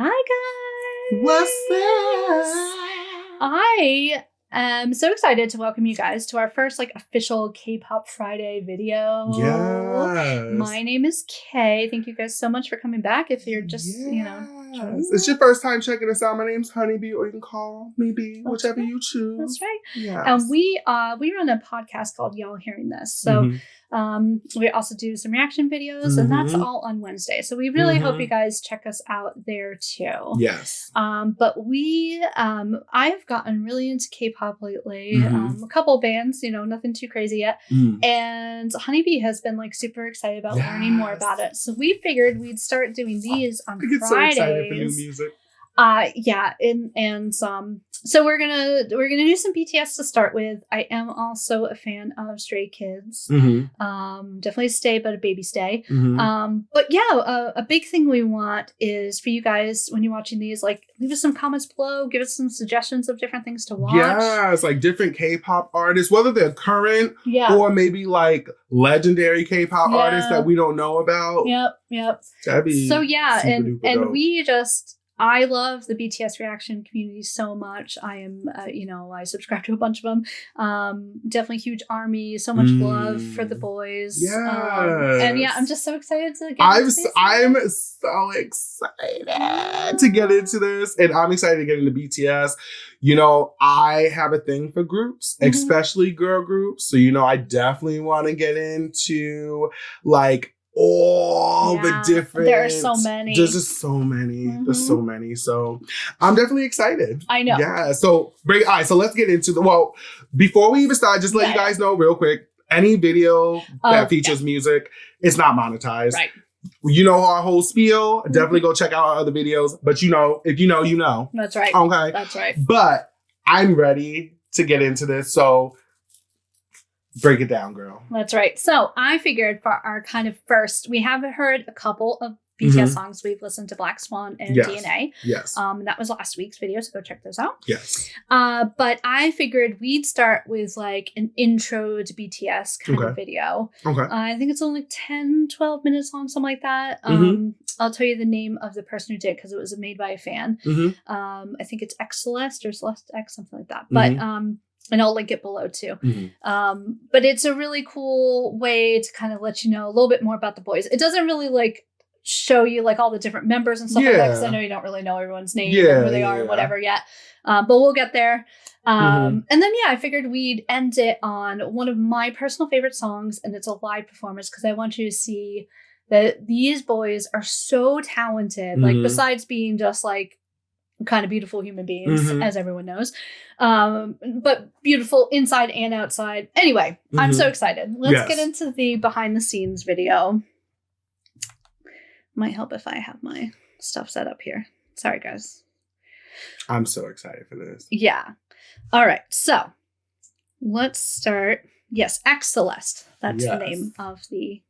Hi guys! What's up? I am so excited to welcome you guys to our first official K-pop Friday video. Yes. My name is Kay. Thank you guys so much for coming back. If you're just, joining it's your first time checking us out. My name's Honeybee, or you can call me B, whichever you choose. That's right. Yes. And we run a podcast called Y'all Hearing This. So we also do some reaction videos, and that's all on Wednesday. So we really hope you guys check us out there too. Yes. But I've gotten really into K-pop lately. A couple bands, nothing too crazy yet. And Honeybee has been super excited about learning more about it. So we figured we'd start doing these on Fridays. So excited for new music. So we're gonna do some BTS to start with. I am also a fan of Stray Kids. Definitely stay, but a baby stay. But yeah, a big thing we want is for you guys when you're watching these, leave us some comments below, give us some suggestions of different things to watch. Yeah, it's different K-pop artists, whether they're current or maybe legendary K-pop artists that we don't know about. Yep. That'd be and dope. we just. I love the BTS reaction community so much. I am, I subscribe to a bunch of them. Definitely huge ARMY. So much love for the boys. Yeah. And I'm just so excited to get I'm into this. I'm so excited to get into this, and I'm excited to get into BTS. I have a thing for groups, especially girl groups. So I definitely want to get into all the different. There are so many. There's just so many. There's so many. So I'm definitely excited. I know. Yeah. So let's get into before we even start, just let you guys know real quick, any video that features music, it's not monetized. Right. Our whole spiel. Definitely go check out our other videos. But if you know, you know. That's right. Okay. That's right. But I'm ready to get into this. So break it down, girl. That's right. So I figured for our kind of first, we have heard a couple of BTS songs. We've listened to Black Swan and DNA. Yes. And that was last week's video, so go check those out. Yes. But I figured we'd start with an intro to BTS kind of video. Okay. I think it's only 10, 12 minutes long, something like that. I'll tell you the name of the person who did because it was made by a fan. I think it's XCeleste or Celeste X, something like that. But and I'll link it below too. But it's a really cool way to kind of let you know a little bit more about the boys. It doesn't really show you all the different members and stuff like that, because I know you don't really know everyone's name or who they are or whatever yet. But we'll get there. And then I figured we'd end it on one of my personal favorite songs, and it's a live performance because I want you to see that these boys are so talented. Besides being just kind of beautiful human beings, as everyone knows, but beautiful inside and outside. Anyway, I'm so excited. Let's get into the behind the scenes video. Might help if I have my stuff set up here. Sorry, guys. I'm so excited for this. Yeah. All right. So let's start. Yes, XCeleste. That's the name of the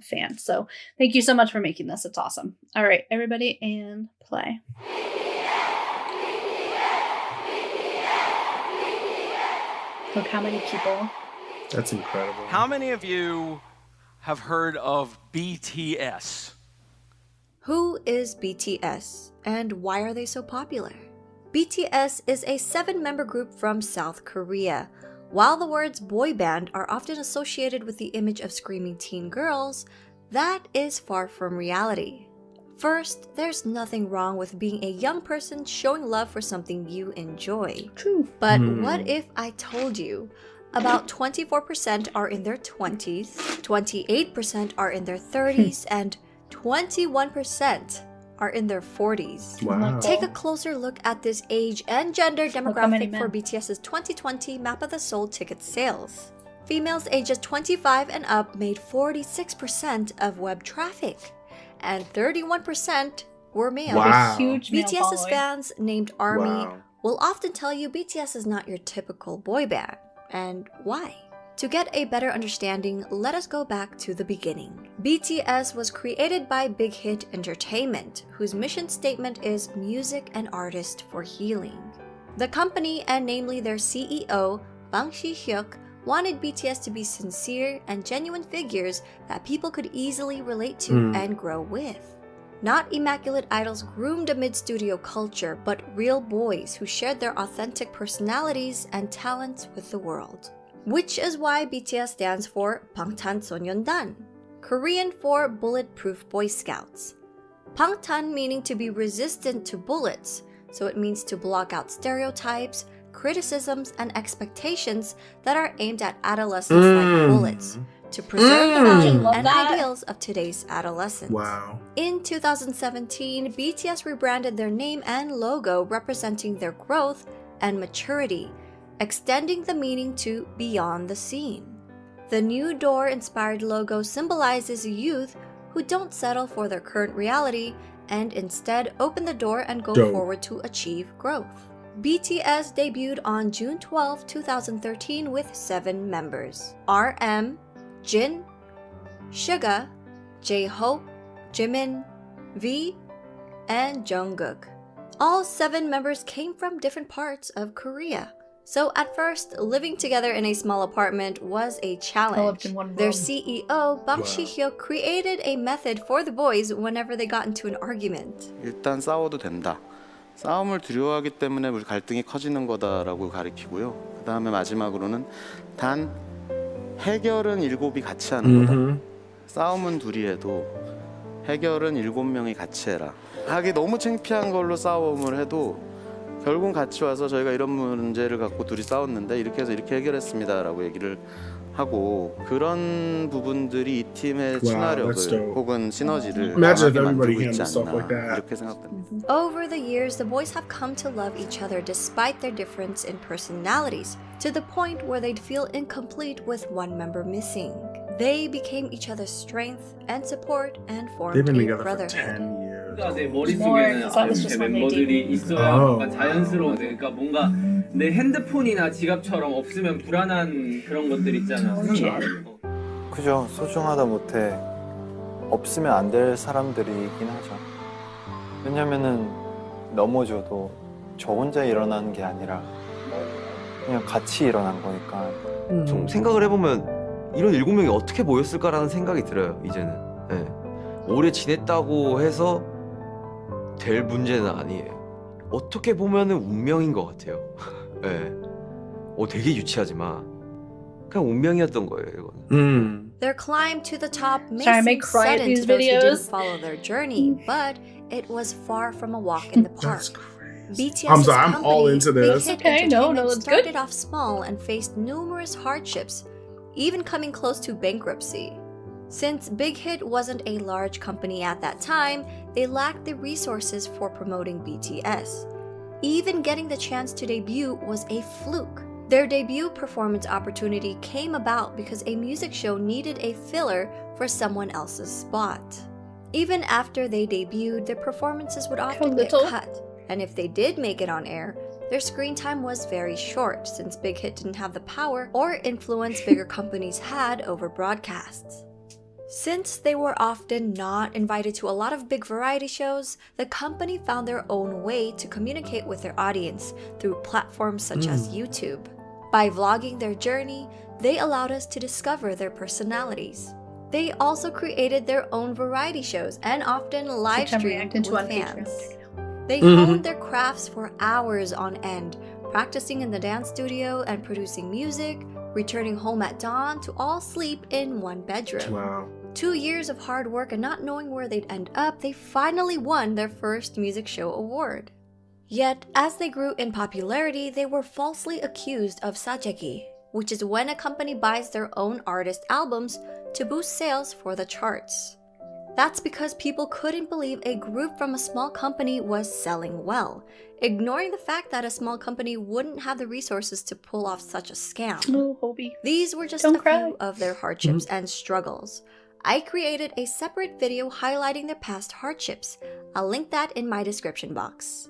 fan. So thank you so much for making this. It's awesome. All right, everybody, and play. Look how many people. That's incredible. How many of you have heard of BTS? Who is BTS and why are they so popular? BTS is a 7-member group from South Korea. While the words boy band are often associated with the image of screaming teen girls, that is far from reality. First, there's nothing wrong with being a young person showing love for something you enjoy. True. But what if I told you about 24% are in their 20s, 28% are in their 30s, and 21% are in their 40s. Wow. Take a closer look at this age and gender demographic for BTS's 2020 Map of the Soul ticket sales. Females ages 25 and up made 46% of web traffic, and 31% were male. Wow. Huge male BTS's following. fans, named ARMY, will often tell you BTS is not your typical boy band. And why? To get a better understanding, let us go back to the beginning. BTS was created by Big Hit Entertainment, whose mission statement is music and artist for healing. The company, and namely their CEO, Bang Si-hyuk, wanted BTS to be sincere and genuine figures that people could easily relate to and grow with. Not immaculate idols groomed amid studio culture, but real boys who shared their authentic personalities and talents with the world. Which is why BTS stands for 방탄소년단, Korean for Bulletproof Boy Scouts. Bangtan meaning to be resistant to bullets, so it means to block out stereotypes, criticisms, and expectations that are aimed at adolescents like bullets, to preserve the values and ideals of today's adolescents. Wow. In 2017, BTS rebranded their name and logo representing their growth and maturity, extending the meaning to beyond the scene. The new door-inspired logo symbolizes youth who don't settle for their current reality and instead open the door and go forward to achieve growth. BTS debuted on June 12, 2013 with 7 members: RM, Jin, Suga, J-Hope, Jimin, V, and Jungkook. All 7 members came from different parts of Korea. So at first, living together in a small apartment was a challenge. Their CEO, Bang Si-hyuk, created a method for the boys whenever they got into an argument. 일단 싸워도 된다. 싸움을 두려워하기 때문에 우리 갈등이 커지는 거다라고 가리키고요. 그 다음에 마지막으로는 단 해결은 7이 같이 하는 거다. 싸움은 둘이 해도 해결은 7명이 같이 해라. 하기 너무 창피한 걸로 싸움을 해도 결국 같이 와서 저희가 이런 문제를 갖고 둘이 싸웠는데 이렇게 해서 이렇게 해결했습니다라고 얘기를 하고 그런 부분들이 이 팀의 친화력을 혹은 시너지를 강하게 만들고 있지 않나 이렇게 생각됩니다. Over the years, the boys have come to love each other despite their difference in personalities, to the point where they'd feel incomplete with one member missing. They became each other's strength and support and formed They've been a together for brotherhood. 10 years. 내 머릿속에는 제 멤버들이 있어야 뭔가 자연스러워. 그러니까 뭔가 내 핸드폰이나 지갑처럼 없으면 불안한 그런 것들 있잖아. 그죠. 소중하다 못해 없으면 안 될 사람들이긴 하죠. 왜냐면은 넘어져도 저 혼자 일어나는 게 아니라 그냥 같이 일어난 거니까. 좀 생각을 해보면 이런 7명이 어떻게 모였을까라는 생각이 들어요. 이제는. 네. 오래 지냈다고 해서 될 문제는 아니에요. 어떻게 보면은 운명인 것 같아요. 네. 되게 유치하지만 그냥 운명이었던 거예요. 이거는. Their climb to the top may Sorry, I may seem cry at sudden these to those who didn't videos. follow their journey, but it was far from a walk in the park. BTS's I'm sorry, I'm company, all into this. Big Hit Okay, no, Entertainment, it's started good. off small and faced numerous hardships, even coming close to bankruptcy. Since Big Hit wasn't a large company at that time, they lacked the resources for promoting BTS. Even getting the chance to debut was a fluke. Their debut performance opportunity came about because a music show needed a filler for someone else's spot. Even after they debuted, their performances would often get cut, and if they did make it on air, their screen time was very short since Big Hit didn't have the power or influence bigger companies had over broadcasts. Since they were often not invited to a lot of big variety shows, the company found their own way to communicate with their audience through platforms such as YouTube. By vlogging their journey, they allowed us to discover their personalities. They also created their own variety shows and often live streamed with fans. They honed their crafts for hours on end, practicing in the dance studio and producing music, returning home at dawn to all sleep in one bedroom. Wow. 2 years of hard work and not knowing where they'd end up, they finally won their first music show award. Yet, as they grew in popularity, they were falsely accused of sajegi, which is when a company buys their own artist albums to boost sales for the charts. That's because people couldn't believe a group from a small company was selling well, ignoring the fact that a small company wouldn't have the resources to pull off such a scam. Oh, Hobie. These were just Don't a cry. few of their hardships and struggles. I created a separate video highlighting their past hardships. I'll link that in my description box.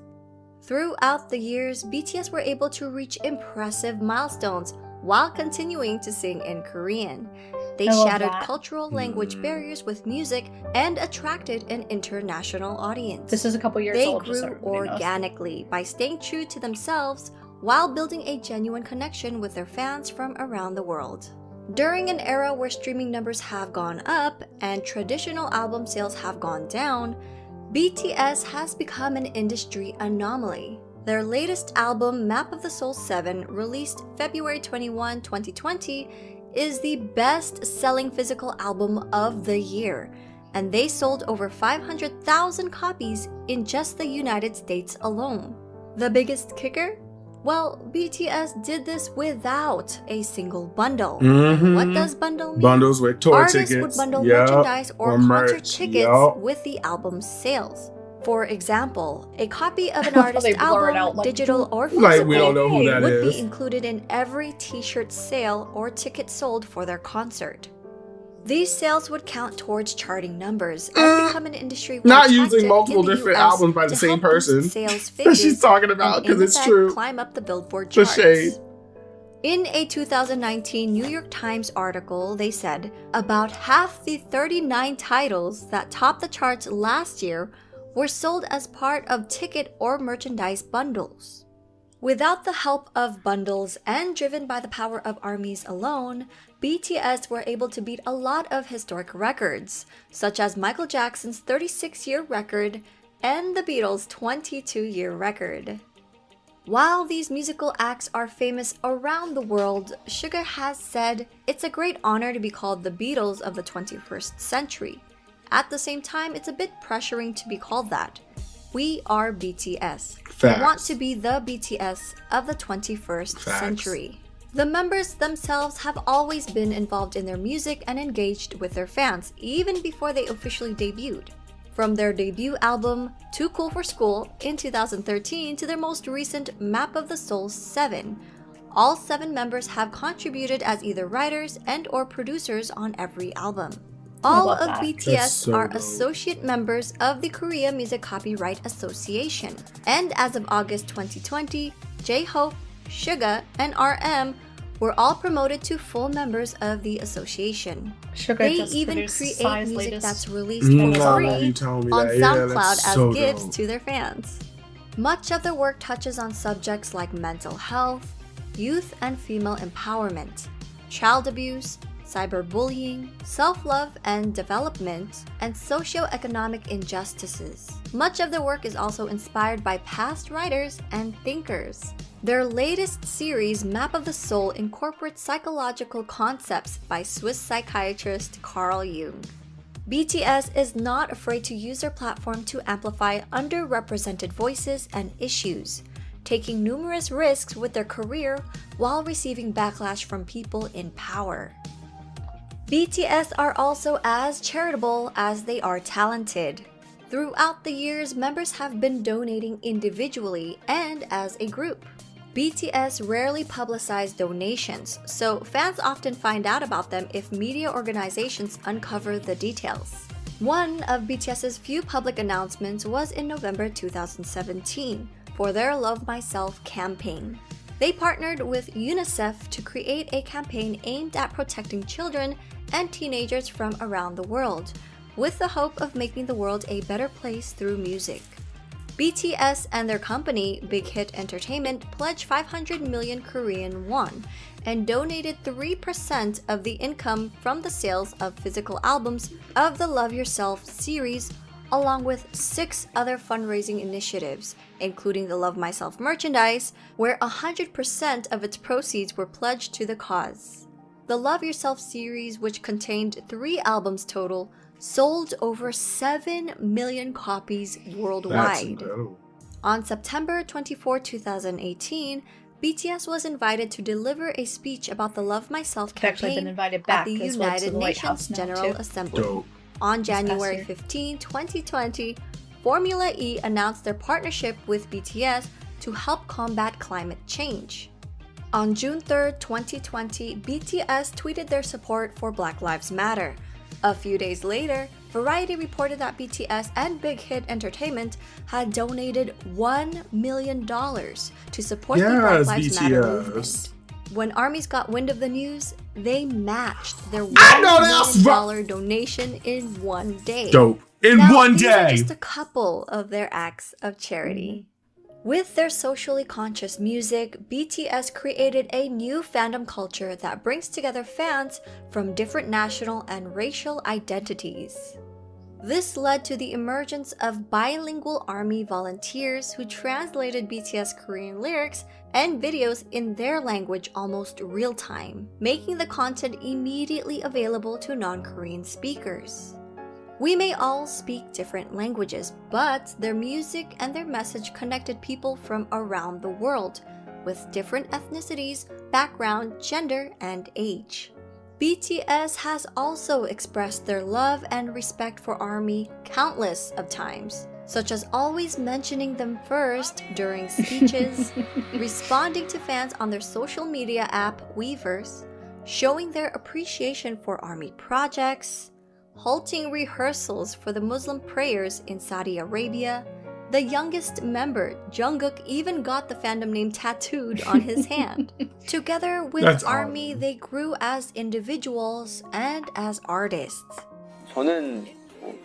Throughout the years, BTS were able to reach impressive milestones while continuing to sing in Korean. They shattered cultural language barriers with music and attracted an international audience. This is a couple years They old. just so grew everybody knows. organically by staying true to themselves while building a genuine connection with their fans from around the world. During an era where streaming numbers have gone up and traditional album sales have gone down, BTS has become an industry anomaly. Their latest album, Map of the Soul 7, released February 21, 2020, is the best-selling physical album of the year, and they sold over 500,000 copies in just the United States alone. The biggest kicker? Well, BTS did this without a single bundle. And what does bundle mean? Bundles with tour Artists tickets. would bundle Yep. merchandise or merch. concert tickets Yep. with the album's sales. For example, a copy of an They artist's blur it album, out like- digital or Like, physical, we don't know who that would is. be included in every t-shirt sale or ticket sold for their concert. These sales would count towards charting numbers and become an industry Not tactic using multiple in the different US albums by the to same help boost person. sales That figures she's talking about, and in 'cause it's effect true. climb up the Billboard The charts. shade. In a 2019 New York Times article, they said about half the 39 titles that topped the charts last year were sold as part of ticket or merchandise bundles. Without the help of bundles and driven by the power of ARMYs alone, BTS were able to beat a lot of historic records, such as Michael Jackson's 36-year record and the Beatles' 22-year record. While these musical acts are famous around the world, Suga has said it's a great honor to be called the Beatles of the 21st century. At the same time, it's a bit pressuring to be called that. We are BTS. Facts. We want to be the BTS of the 21st Facts. century. The members themselves have always been involved in their music and engaged with their fans, even before they officially debuted. From their debut album, Too Cool for School, in 2013 to their most recent Map of the Soul 7, all 7 members have contributed as either writers and or producers on every album. All love of that. BTS That's so are dope. associate members of the Korea Music Copyright Association. And as of August 2020, J-Hope, Suga, and RM were all promoted to full members of the association. Sugar They just even produced create Psy's music latest. that's released Mm, for nah, free you told me on that. Yeah, SoundCloud that's as so gifts dope. to their fans. Much of their work touches on subjects like mental health, youth and female empowerment, child abuse, cyberbullying, self-love and development, and socioeconomic injustices. Much of their work is also inspired by past writers and thinkers. Their latest series, Map of the Soul, incorporates psychological concepts by Swiss psychiatrist Carl Jung. BTS is not afraid to use their platform to amplify underrepresented voices and issues, taking numerous risks with their career while receiving backlash from people in power. BTS are also as charitable as they are talented. Throughout the years, members have been donating individually and as a group. BTS rarely publicize donations, so fans often find out about them if media organizations uncover the details. One of BTS's few public announcements was in November 2017 for their Love Myself campaign. They partnered with UNICEF to create a campaign aimed at protecting children and teenagers from around the world, with the hope of making the world a better place through music. BTS and their company, Big Hit Entertainment, pledged 500 million Korean won and donated 3% of the income from the sales of physical albums of the Love Yourself series, along with 6 other fundraising initiatives, including the Love Myself merchandise, where 100% of its proceeds were pledged to the cause. The Love Yourself series, which contained 3 albums total, sold over 7 million copies That's worldwide. dope. On September 24, 2018, BTS was invited to deliver a speech about the Love Myself They've actually been campaign invited at back the as well to United the White House Nations now, General too. Assembly. Dope. On past January year. 15, 2020, Formula E announced their partnership with BTS to help combat climate change. On June 3, 2020, BTS tweeted their support for Black Lives Matter. A few days later, Variety reported that BTS and Big Hit Entertainment had donated $1 million to support the Black Yes, Lives Matter BTS. movement. When ARMYs got wind of the news, they matched their I $1 know that's million donation in one day. Dope. In Now, one these are day. just a couple of their acts of charity. With their socially conscious music, BTS created a new fandom culture that brings together fans from different national and racial identities. This led to the emergence of bilingual ARMY volunteers who translated BTS Korean lyrics and videos in their language almost real time, making the content immediately available to non-Korean speakers. We may all speak different languages, but their music and their message connected people from around the world, with different ethnicities, background, gender, and age. BTS has also expressed their love and respect for ARMY countless of times, such as always mentioning them first during speeches, responding to fans on their social media app Weverse, showing their appreciation for ARMY projects, halting rehearsals for the Muslim prayers in Saudi Arabia. The youngest member, Jungkook, even got the fandom name tattooed on his hand. Together with That's ARMY, awesome. they grew as individuals and as artists. 저는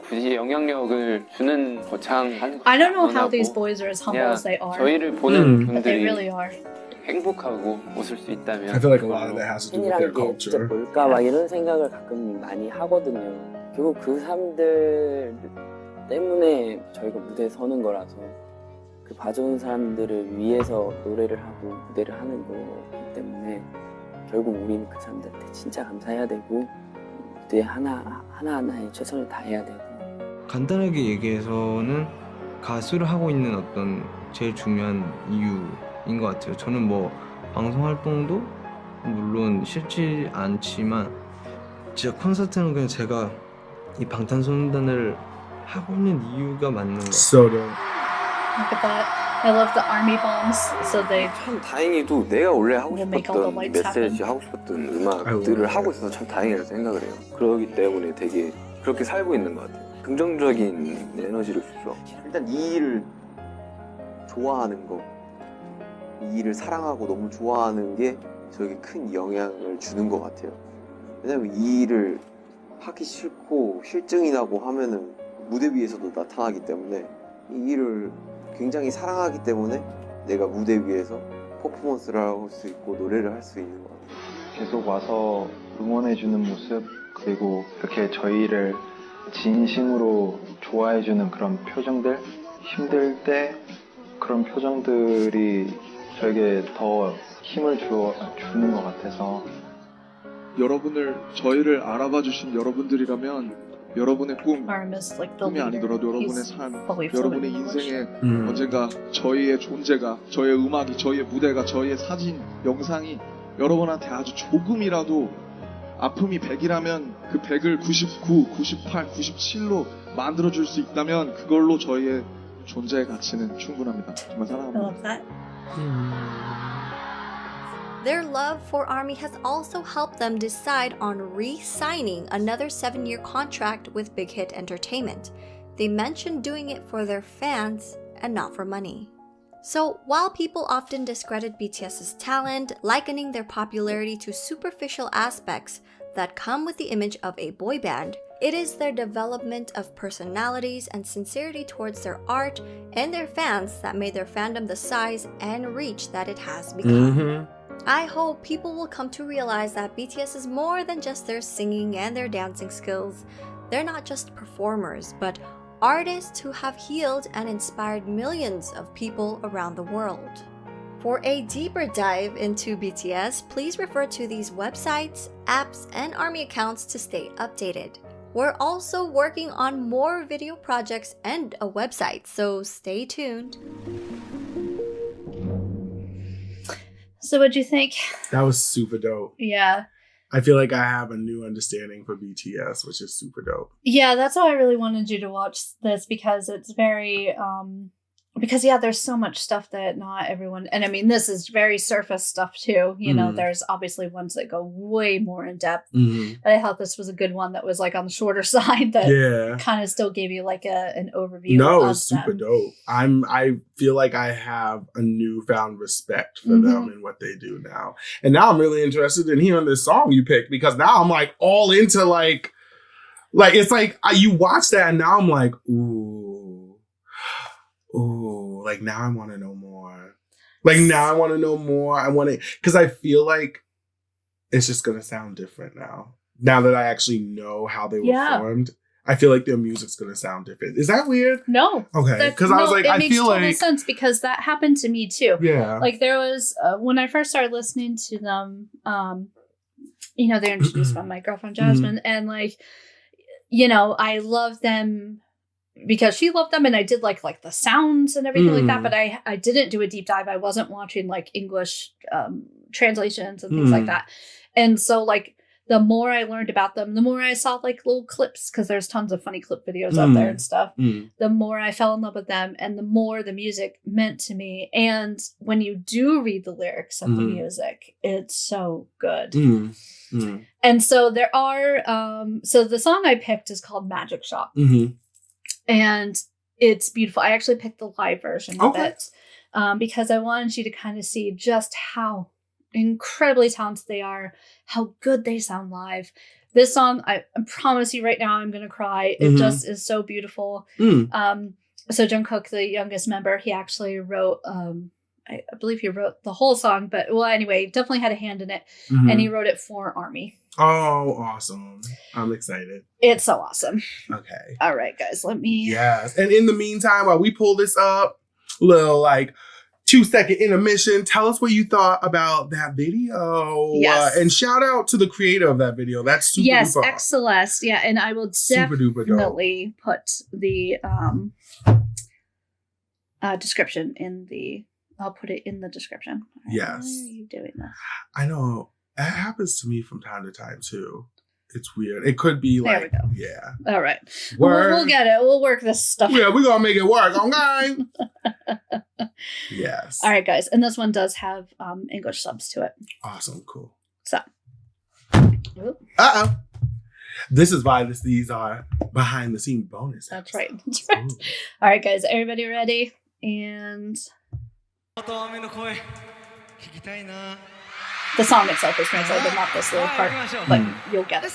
굳이 영향력을 주는 거창한 I don't know how 원하고 these boys are as humble 그냥 as they are, 저희를 보는 but they 분들이 really are. 행복하고 웃을 수 있다면 I feel like a lot of that has to do with their 팬이란 게 진짜 culture. 뭘까 막 이런 생각을 가끔 많이 하거든요. 결국 그 사람들 때문에 저희가 무대에 서는 거라서 그 봐주는 사람들을 위해서 노래를 하고 무대를 하는 거기 때문에 결국 우리는 그 사람들한테 진짜 감사해야 되고 무대 하나하나에 최선을 다해야 되고. 간단하게 얘기해서는 가수를 하고 있는 어떤 제일 중요한 이유인 것 같아요. 저는 뭐 방송 활동도 물론 싫지 않지만 진짜 콘서트는 그냥 제가 이 방탄소년단을 하고 있는 이유가 맞는 것 같아요. So dope. Look at that. I love the army bombs. So they 참 다행히도 내가 원래 하고 will make all the 싶었던 lights 메시지 happen. 하고 싶었던 음악들을 하고 있어서 참 다행이라고 생각을 해요. 그러기 때문에 되게 그렇게 살고 있는 것 같아요. 긍정적인 에너지를 주죠. 일단 이 일을 좋아하는 거, 이 일을 사랑하고 너무 좋아하는 게 저에게 큰 영향을 주는 것 같아요. 왜냐면 이 일을 하기 싫고 실증이 나고 하면은 무대 위에서도 나타나기 때문에 이 일을 굉장히 사랑하기 때문에 내가 무대 위에서 퍼포먼스를 할 수 있고 노래를 할 수 있는 것 같아요. 계속 와서 응원해주는 모습, 그리고 이렇게 저희를 진심으로 좋아해주는 그런 표정들, 힘들 때 그런 표정들이 저에게 더 힘을 주는 것 같아서. 저희를 알아봐 주신 여러분들이라면 여러분의 Arm is like the 꿈이 leader. 아니더라도 여러분의 He's 삶, fully fluent 여러분의 in English. 인생에 언젠가 저희의 존재가, 저희의 음악이, 저희의 무대가, 저희의 사진, 영상이 여러분한테 아주 조금이라도 아픔이 100이라면 그 100을 99, 98, 97로 만들어줄 수 있다면 그걸로 저희의 존재의 가치는 충분합니다. 정말 I 사랑합니다. love that. Their love for ARMY has also helped them decide on re-signing another 7-year contract with Big Hit Entertainment. They mentioned doing it for their fans and not for money. So while people often discredit BTS's talent, likening their popularity to superficial aspects that come with the image of a boy band, it is their development of personalities and sincerity towards their art and their fans that made their fandom the size and reach that it has become. I hope people will come to realize that BTS is more than just their singing and their dancing skills. They're not just performers, but artists who have healed and inspired millions of people around the world. For a deeper dive into BTS, please refer to these websites, apps, and ARMY accounts to stay updated. We're also working on more video projects and a website, so stay tuned. So what'd you think? That was super dope. Yeah. I feel like I have a new understanding for BTS, which is super dope. Yeah, that's why I really wanted you to watch this, because it's very because there's so much stuff that not everyone, and I mean this is very surface stuff too, you know, there's obviously ones that go way more in depth, but I thought this was a good one that was like on the shorter side that kind of still gave you like an overview. No, of it's super them. dope. I feel like I have a newfound respect for them and what they do now, and now I'm really interested in hearing this song you picked, because now I'm like all into like it's like you watch that and now I'm like ooh, like now I want to know more. Like now I want to know more. I want to, because I feel like it's just going to sound different now. Now that I actually know how they were formed, I feel like their music's gonna sound different. Is that weird? No. Okay, because I was like, it I makes feel total like sense because that happened to me too. Yeah. Like there was when I first started listening to them, you know, they're introduced by my girlfriend Jasmine, and like, you know, I love them because she loved them, and I did like the sounds and everything like that. But I didn't do a deep dive. I wasn't watching like English translations and things like that. And so like the more I learned about them, the more I saw like little clips, because there's tons of funny clip videos out there and stuff. The more I fell in love with them, and the more the music meant to me. And when you do read the lyrics of the music, it's so good. And so there are, so the song I picked is called Magic Shop. And it's beautiful. I actually picked the live version of it because I wanted you to kind of see just how incredibly talented they are, how good they sound live. This song, I promise you right now, I'm gonna cry. It just is so beautiful. So Jungkook, the youngest member, he actually wrote, I believe he wrote the whole song, but well, anyway, definitely had a hand in it, and he wrote it for Army. Oh, awesome! I'm excited. It's so awesome. Okay. All right, guys, let me. Yes, and in the meantime, while we pull this up, little like 2-second intermission. Tell us what you thought about that video. Yes. And shout out to the creator of that video. That's super duper. XCeleste. Yeah, and I will definitely put the description in the. I'll put it in the description. Right, yes. Why are you doing this? I know. It happens to me from time to time too. It's weird. It could be like, there we go. Yeah. All right. We'll get it. We'll work this stuff. Yeah, we're going to make it work. Okay. Yes. All right, guys. And this one does have English subs to it. Awesome. Cool. So. Uh-oh. This is why these are behind the scene bonus. That's right. That's right. Ooh. All right, guys. Everybody ready? And the song itself is translated, not this little part, but you'll get it.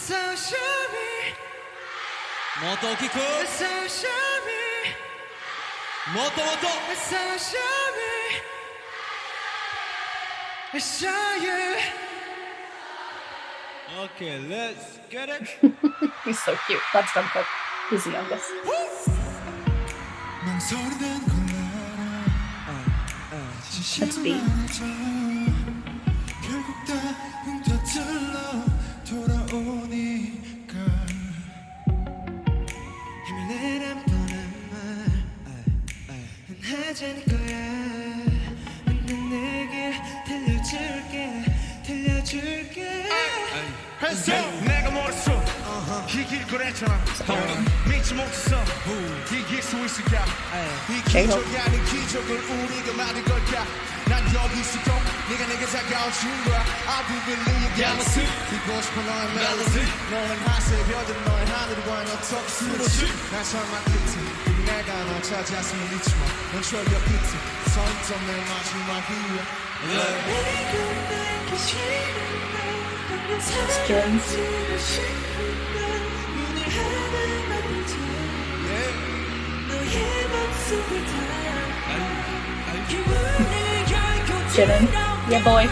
Okay, let's get it. He's so cute. That's Jungkook. He's the youngest. That's B. 내가 멀었어 이 길 그랬잖아 믿지 못했어 이길 수 있을까 이 기적이 아닌 기적을 우리가 만든 걸까 난 여기 있어도 네가 내게 다가온 친구야 I do believe galaxy 듣고 싶어 너의 멜로디 너는 하늘의 별들 너의 하늘과 어떻게 쓰러지 난 설마 끝에 내가 널 찾았으면 잊지마 넌 철벽 끝에 서있던 내 마지막 이유야 Jimin, yeah boy.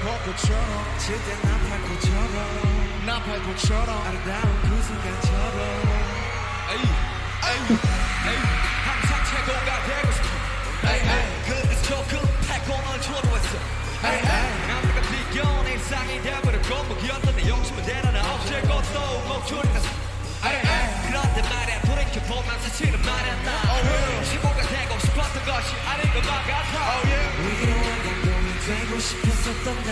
벚꽃처럼 질때 나팔꽃처럼 아름다운 그 순간처럼 항상 최고가 되고 싶어 그래서 조금 패권을 초조했어 남들과 비교는 일상이 되어버렸고 목이었던 내 욕심은 대단한 없을 것도 목소리가 그런데 말야 돌이켜보면 사실은 말야 나 최고가 되고 싶었던 것이 아닌 것만 같아 위로한 감동이 되고 싶었었던 나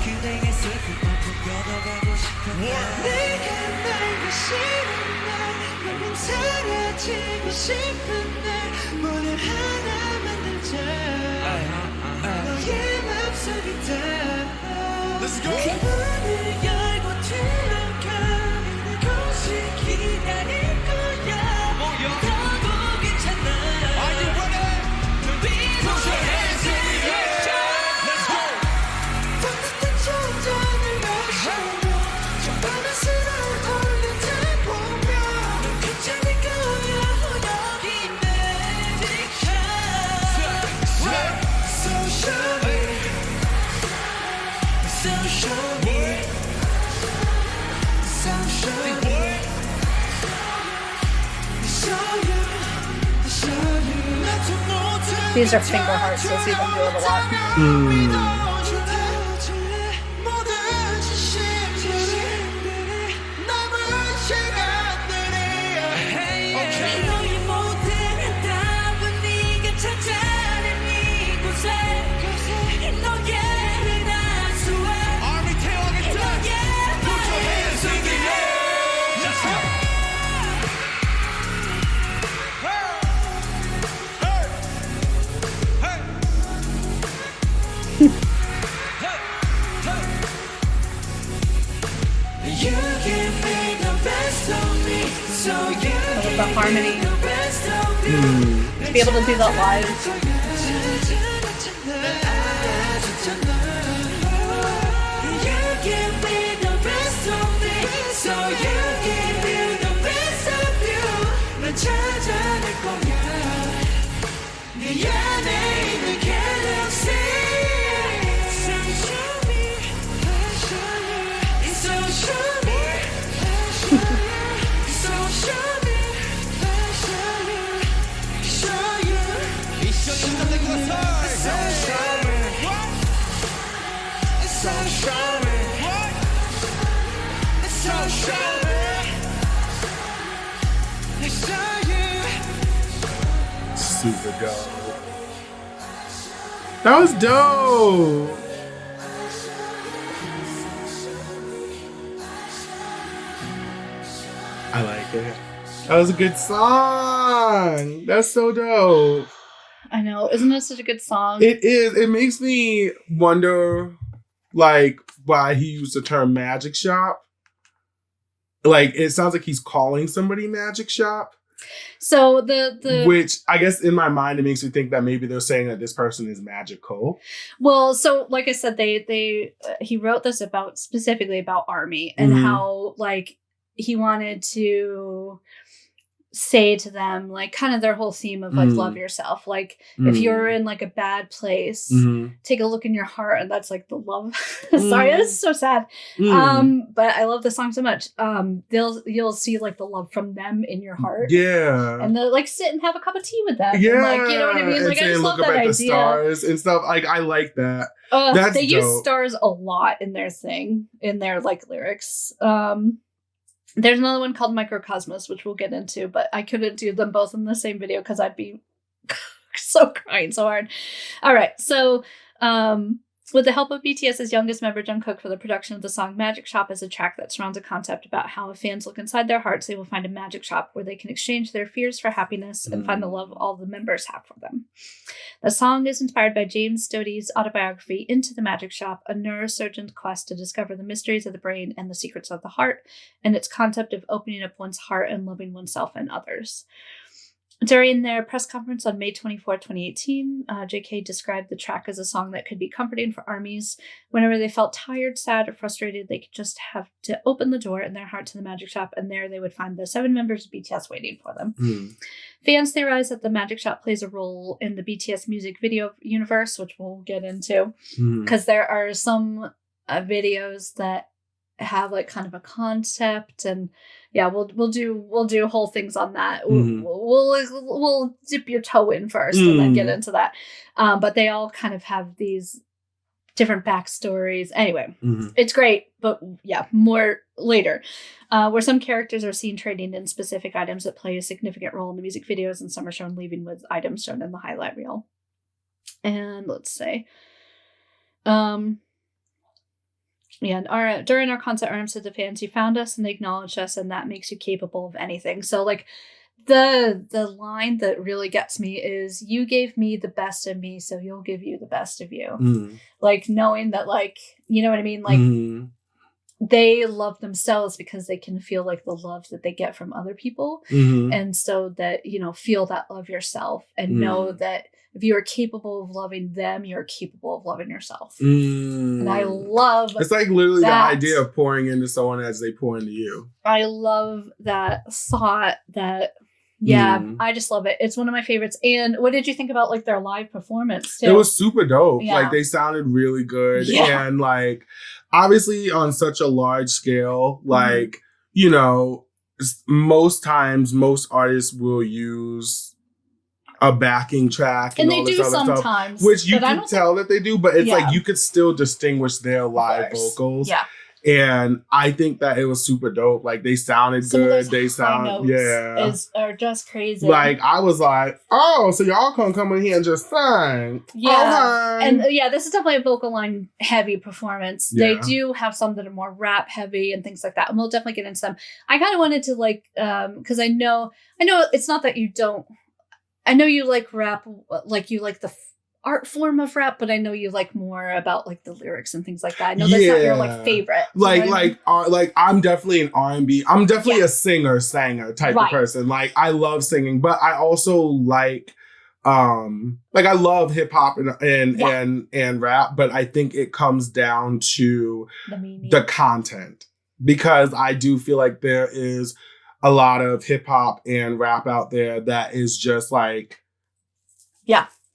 그대의 슬픔만큼 걷어가고 싶었나 네가 날고 싶은 날 너무 사라지고 싶은 날 오늘 하나 만들자 너의 맘속이 다 Let's go. 그 문을 열고 들어가 이곳을 기다릴 거야 너도 괜찮아 Are you ready? Put your hands in the air Let's go 따뜻한 정전을 마셔 저 바람스러운 올려다 보면 넌 괜찮을 거야 여기 magic shot So show me So show me So show me Show you Show you 나도 못해 These are finger hearts, so see them do it a lot. I love the harmony. To be able to do that live. Super dope. That was dope. I like it. That was a good song. That's so dope. I know. Isn't it such a good song? It is. It makes me wonder, like, why he used the term magic shop. Like, it sounds like he's calling somebody magic shop. So the which I guess in my mind it makes me think that maybe they're saying that this person is magical. Well, so like I said, he wrote this about specifically about ARMY and how like he wanted to say to them like kind of their whole theme of like love yourself. Like if you're in like a bad place, take a look in your heart, and that's like the love. Sorry, this is so sad. But I love the song so much. You'll see like the love from them in your heart. Yeah. And they'll like sit and have a cup of tea with them. Yeah. And, like, you know what I mean? Like I just love that idea. The stars and stuff. Like I like that. That's they dope. use stars a lot in their thing, in their like lyrics. There's another one called Microcosmos, which we'll get into, but I couldn't do them both in the same video because I'd be so crying so hard. All right, so with the help of BTS's youngest member, Jungkook, for the production of the song Magic Shop is a track that surrounds a concept about how if fans look inside their hearts, they will find a magic shop where they can exchange their fears for happiness and find the love all the members have for them. The song is inspired by James Stoddard's autobiography, Into the Magic Shop, a neurosurgeon's quest to discover the mysteries of the brain and the secrets of the heart, and its concept of opening up one's heart and loving oneself and others. During their press conference on May 24, 2018, JK described the track as a song that could be comforting for ARMYs. Whenever they felt tired, sad, or frustrated, they could just have to open the door in their heart to the magic shop, and there they would find the 7 members of BTS waiting for them. Fans theorize that the magic shop plays a role in the BTS music video universe, which we'll get into, because there are some videos that have like kind of a concept, and yeah, we'll do whole things on that. We'll dip your toe in first and then get into that. But they all kind of have these different backstories. Anyway, it's great, but yeah, more later. Where some characters are seen trading in specific items that play a significant role in the music videos, and some are shown leaving with items shown in the highlight reel. And let's say, during our concert, RM said to fans, "You found us and acknowledged us, and that makes you capable of anything." So, like, The line that really gets me is, you gave me the best of me, so you'll give you the best of you. Like, knowing that, like, you know what I mean? Like, they love themselves because they can feel like the love that they get from other people. And so that, you know, feel that love yourself and know that if you are capable of loving them, you're capable of loving yourself. And I love it's like literally that. the idea of pouring into someone as they pour into you. I love that thought. That I just love it. It's one of my favorites. And what did you think about like their live performance too? It was super dope. Yeah. Like, they sounded really good. And like, obviously on such a large scale, like, you know, most times most artists will use a backing track and they all this do other sometimes, stuff, which you can tell that they do, but it's like you could still distinguish their live vocals. Yeah. And I think that it was super dope. Like, they sounded good. They sound are just crazy. Like, I was like, oh, so y'all can come in here and just sing. Yeah. Okay. And this is definitely a vocal line heavy performance. They do have some that are more rap heavy and things like that. And we'll definitely get into them. I kind of wanted to like, because I know it's not that you don't, I know you like rap, like you like the art form of rap, but I know you like more about like the lyrics and things like that. I know that's not your like favorite. Like I'm definitely an R&B. I'm definitely a sanger type of person. Like, I love singing, but I also like I love hip hop and rap, but I think it comes down to the content, because I do feel like there is a lot of hip hop and rap out there that is just like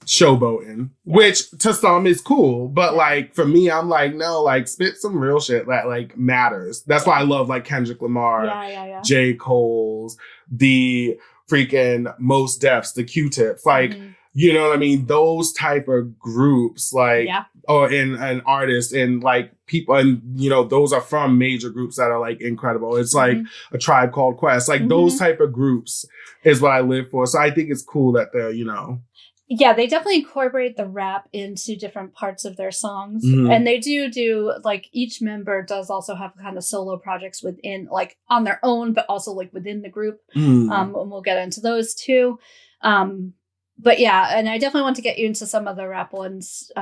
showboating, which to some is cool, but like for me, I'm like, no, like spit some real shit that like matters. That's why I love like Kendrick Lamar, J. Cole's, the freaking Mos Def's, the Q-Tips, like you know what I mean? Those type of groups, like or and artists and like people, and you know, those are from major groups that are like incredible. It's like A Tribe Called Quest, like those type of groups is what I live for. So I think it's cool that they're, you know. Yeah, they definitely incorporate the rap into different parts of their songs. And they do like, each member does also have kind of solo projects within, like on their own, but also like within the group. And we'll get into those too. But yeah, and I definitely want to get you into some of the rap ones,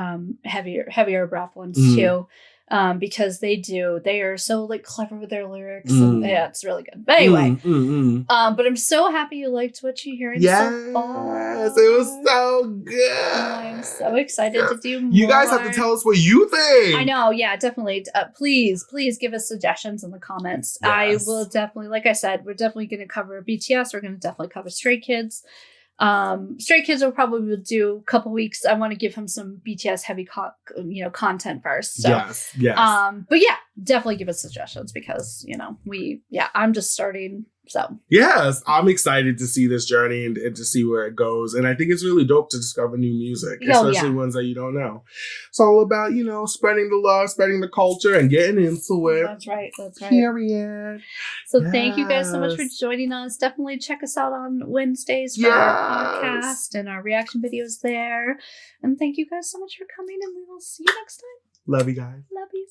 heavier rap ones too. Because they are so like clever with their lyrics. And, it's really good. But anyway, but I'm so happy you liked what you're hearing so far. Yes, it was so good. I'm so excited to do more. You guys have to tell us what you think. I know, yeah, definitely. Please give us suggestions in the comments. Yes. I will definitely, like I said, we're definitely going to cover BTS. We're going to definitely cover Stray Kids. Stray Kids will probably do a couple weeks. I want to give him some BTS heavy content first. So, yes. But yeah, definitely give us suggestions, because you know I'm just starting. So yes, I'm excited to see this journey and to see where it goes. And I think it's really dope to discover new music, especially ones that you don't know. It's all about, you know, spreading the love, spreading the culture, and getting into it. That's right. Period. So thank you guys so much for joining us. Definitely check us out on Wednesdays for our podcast and our reaction videos there. And thank you guys so much for coming, and we will see you next time. Love you guys. Love you.